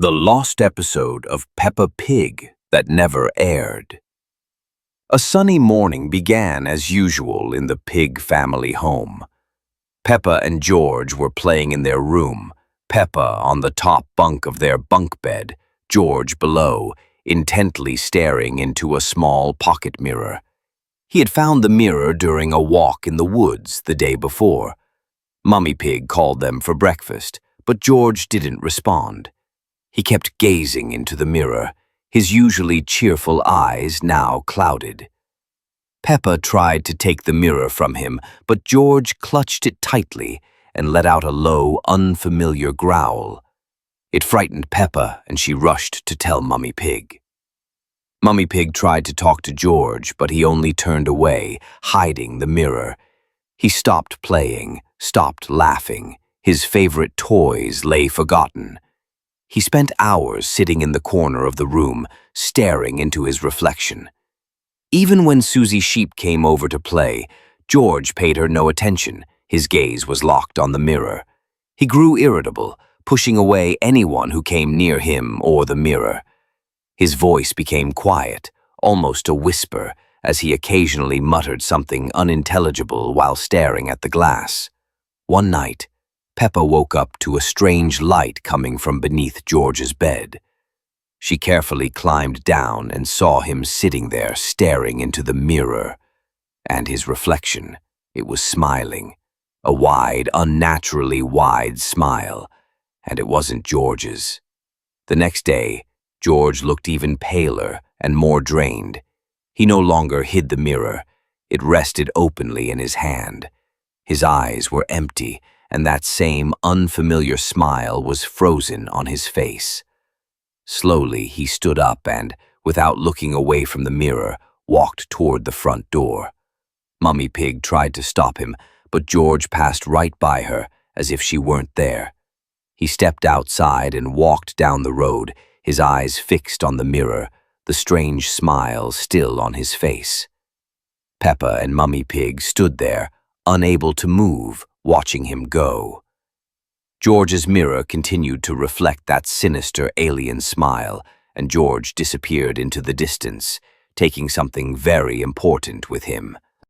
The lost episode of Peppa Pig that never aired. A sunny morning began as usual in the Pig family home. Peppa and George were playing in their room, Peppa on the top bunk of their bunk bed, George below, intently staring into a small pocket mirror. He had found the mirror during a walk in the woods the day before. Mummy Pig called them for breakfast, but George didn't respond. He kept gazing into the mirror, his usually cheerful eyes now clouded. Peppa tried to take the mirror from him, but George clutched it tightly and let out a low, unfamiliar growl. It frightened Peppa, and she rushed to tell Mummy Pig. Mummy Pig tried to talk to George, but he only turned away, hiding the mirror. He stopped playing, stopped laughing. His favorite toys lay forgotten. He spent hours sitting in the corner of the room, staring into his reflection. Even when Susie Sheep came over to play, George paid her no attention. His gaze was locked on the mirror. He grew irritable, pushing away anyone who came near him or the mirror. His voice became quiet, almost a whisper, as he occasionally muttered something unintelligible while staring at the glass. One night, Peppa woke up to a strange light coming from beneath George's bed. She carefully climbed down and saw him sitting there staring into the mirror. And his reflection, it was smiling. A wide, unnaturally wide smile. And it wasn't George's. The next day, George looked even paler and more drained. He no longer hid the mirror. It rested openly in his hand. His eyes were empty, and that same unfamiliar smile was frozen on his face. Slowly, he stood up and, without looking away from the mirror, walked toward the front door. Mummy Pig tried to stop him, but George passed right by her, as if she weren't there. He stepped outside and walked down the road, his eyes fixed on the mirror, the strange smile still on his face. Peppa and Mummy Pig stood there, unable to move, watching him go. George's mirror continued to reflect that sinister alien smile, and George disappeared into the distance, taking something very important with him.